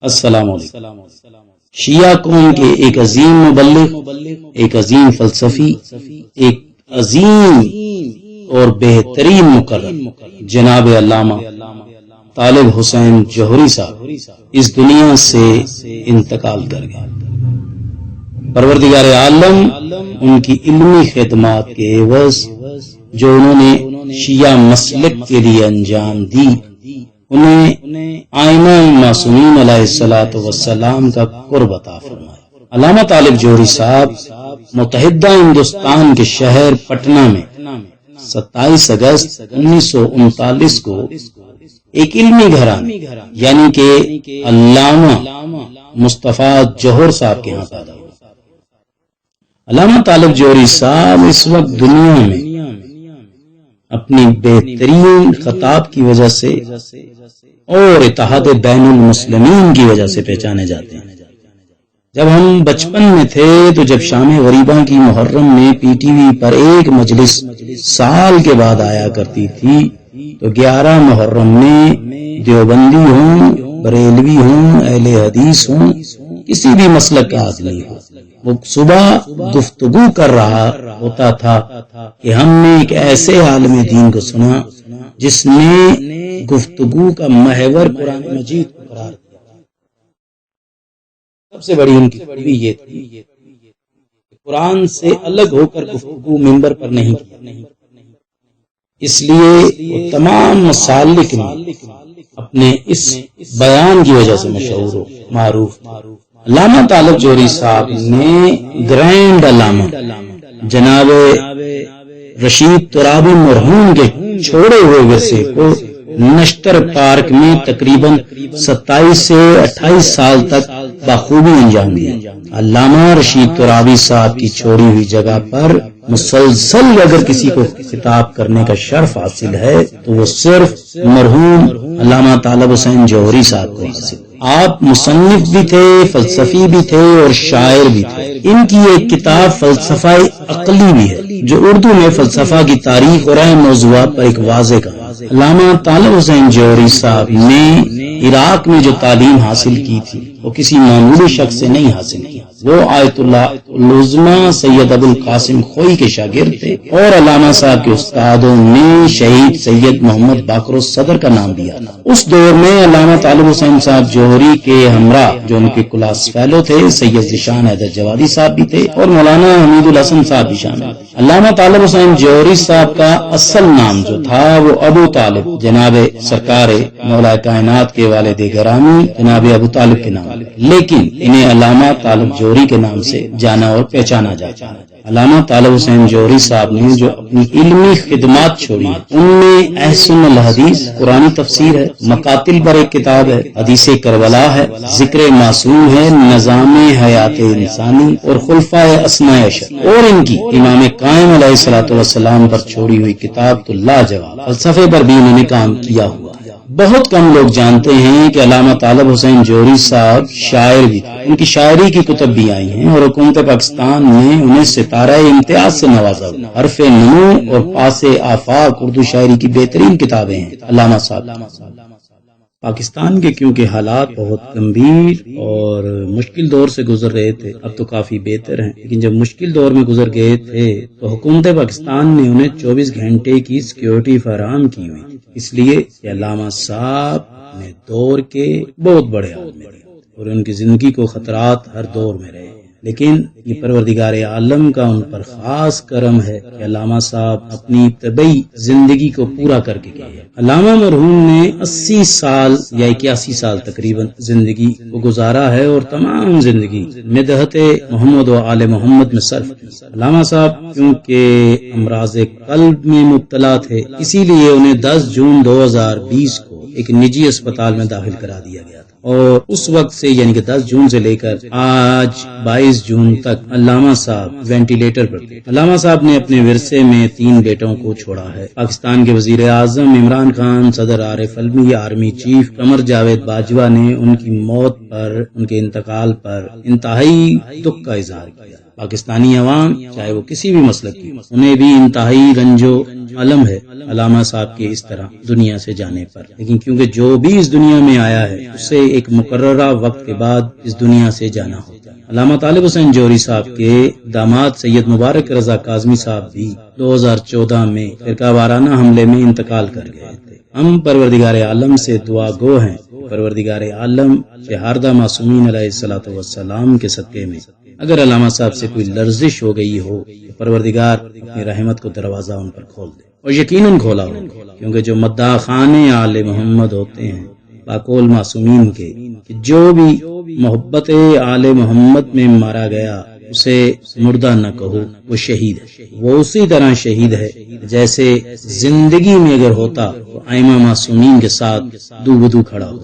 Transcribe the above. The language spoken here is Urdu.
السلام علیکم۔ شیعہ قوم کے ایک عظیم مبلغ، ایک عظیم فلسفی، ایک عظیم اور بہترین مقرر جناب علامہ طالب حسین جوہری صاحب اس دنیا سے انتقال کر گئے۔ پروردگار عالم ان کی علمی خدمات کے عوض جو انہوں نے شیعہ مسلک کے لیے انجام دی، انہیں آئینہ معصومین علیہ الصلوۃ والسلام کا قرب عطا فرمایا۔ علامہ طالب جوہری صاحب متحدہ ہندوستان کے شہر پٹنہ میں 27 اگست 1939 کو ایک علمی گھرانے یعنی کہ علامہ مصطفیٰ جوہر صاحب کے ہاں پیدا ہوئے۔ علامہ طالب جوہری صاحب اس وقت دنیا میں اپنی بہترین خطاب کی وجہ سے اور اتحاد بین المسلمین کی وجہ سے پہچانے جاتے ہیں۔ جب ہم بچپن میں تھے تو جب شام غریباں کی محرم میں پی ٹی وی پر ایک مجلس سال کے بعد آیا کرتی تھی تو 11 محرم میں دیوبندی ہوں، بریلوی ہوں، اہل حدیث ہوں، کسی بھی مسلک کا آدمی ہو، وہ صبح گفتگو کر رہا ہوتا تھا کہ ہم نے ایک ایسے عالم دین کو سنا جس نے گفتگو کا محور قرآن مجید کو قرار دیا۔ سب سے بڑی ان کی خوبی یہ تھی کہ قرآن سے الگ ہو کر گفتگو منبر پر نہیں کی، اس لیے وہ تمام مسالک میں اپنے اس بیان کی وجہ سے مشہور و معروف۔ علامہ طالب جوہری صاحب نے گرینڈ علامہ جناب رشید ترابی مرحوم کے چھوڑے ہوئے ورثے کو نشتر پارک میں تقریباً 27 سے 28 سال تک بخوبی انجام دیا۔ علامہ رشید ترابی صاحب کی چھوڑی ہوئی جگہ پر مسلسل اگر کسی کو خطاب کرنے کا شرف حاصل ہے تو وہ صرف مرحوم علامہ طالب حسین جوہری صاحب کو حاصل۔ آپ مصنف بھی تھے، فلسفی بھی تھے اور شاعر بھی تھے۔ ان کی ایک کتاب فلسفہ عقلی بھی ہے جو اردو میں فلسفہ کی تاریخ اور اہم موضوعات پر ایک واضح کہانی۔ علامہ طالب حسین جوہری صاحب نے عراق میں جو تعلیم حاصل کی تھی وہ کسی معمولی شخص سے نہیں حاصل کی، وہ آیت اللہ العظمی سید ابو القاسم خوئی کے شاگرد تھے اور علامہ صاحب کے استادوں میں شہید سید محمد باقر الصدر کا نام دیا تھا۔ اس دور میں علامہ طالب حسین صاحب جوہری کے ہمراہ جو ان کے کلاس فیلو تھے سید ذیشان حیدر جوادی صاحب بھی تھے اور مولانا حمید الحسن صاحب بھی شامل تھے۔ علامہ طالب حسین جوہری صاحب کا اصل نام جو تھا وہ ابو طالب جناب سرکار مولا کائنات کے والد گرامی جناب ابو طالب کے نام، لیکن انہیں علامہ طالب جوہری کے نام سے جانا اور پہچانا جاتا ہے۔ علامہ طالب حسین جوہری صاحب نے جو اپنی علمی خدمات چھوڑی ان میں احسن الحدیث قرآنی تفسیر ہے، مقاتل پر ایک کتاب ہے، حدیث کربلا ہے، ذکر معصوم ہے، نظام حیات انسانی اور خلفائے اسماء عشر، اور ان کی امام قائم علیہ الصلوۃ والسلام پر چھوڑی ہوئی کتاب تو لاجواب، فلسفے پر بھی انہوں نے کام کیا ہوا۔ بہت کم لوگ جانتے ہیں کہ علامہ طالب حسین جوہری صاحب شاعر بھی تھے، ان کی شاعری کی کتب بھی آئی ہیں اور حکومت پاکستان نے انہیں ستارہ امتیاز سے نوازا۔ حرف نمو اور پاس آفاق اردو شاعری کی بہترین کتابیں ہیں علامہ صاحب۔ پاکستان کے کیونکہ حالات بہت گمبھیر اور مشکل دور سے گزر رہے تھے، اب تو کافی بہتر ہیں، لیکن جب مشکل دور میں گزر گئے تھے تو حکومت پاکستان نے انہیں 24 گھنٹے کی سیکیورٹی فراہم کی ہوئی، اس لیے کہ علامہ صاحب نے دور کے بہت بڑے آدمی تھے اور ان کی زندگی کو خطرات ہر دور میں رہے، لیکن یہ پروردگار عالم کا ان پر خاص کرم ہے کہ علامہ صاحب اپنی طبعی زندگی کو پورا کر کے گئے۔ علامہ مرحوم نے 80 سال یا 81 سال تقریباً زندگی کو گزارا ہے اور تمام زندگی مدحت محمد و آل محمد میں صرف کی۔ علامہ صاحب کیونکہ امراض قلب میں مبتلا تھے اسی لیے انہیں 10 جون 2020 کو ایک نجی اسپتال میں داخل کرا دیا گیا تھا اور اس وقت سے یعنی کہ 10 جون سے لے کر آج 22 جون تک علامہ صاحب وینٹیلیٹر پر تھے۔ علامہ صاحب نے اپنے ورثے میں 3 بیٹوں کو چھوڑا ہے۔ پاکستان کے وزیر اعظم عمران خان، صدر عارف علوی، آرمی چیف قمر جاوید باجوہ نے ان کی موت پر، ان کے انتقال پر انتہائی دکھ کا اظہار کیا۔ پاکستانی عوام چاہے وہ کسی بھی مسلک کی، انہیں بھی انتہائی رنج و الم ہے علامہ صاحب کے اس طرح دنیا سے جانے پر، لیکن کیونکہ جو بھی اس دنیا میں آیا ہے اسے ایک مقررہ وقت کے بعد اس دنیا سے جانا ہوتا ہے۔ علامہ طالب حسین جوہری صاحب کے داماد سید مبارک رضا کاظمی صاحب بھی 2014 میں فرقہ وارانہ حملے میں انتقال کر گئے تھے۔ ہم پروردگار عالم سے دعا گو ہیں، پروردگار عالم شہاردہ معصومین علیہ الصلوۃ والسلام کے صدقے میں اگر علامہ صاحب سے کوئی لرزش ہو گئی ہو تو پروردگار اپنی رحمت کو دروازہ ان پر کھول دے، اور یقیناً کھولا ہو، کیونکہ جو مداح خان آل محمد ہوتے ہیں باقول معصومین کے، کہ جو بھی محبت آل محمد میں مارا گیا اسے مردہ نہ کہو، وہ شہید ہے، وہ اسی طرح شہید ہے جیسے زندگی میں اگر ہوتا تو ائمہ معصومین کے ساتھ دو بدو کھڑا ہو۔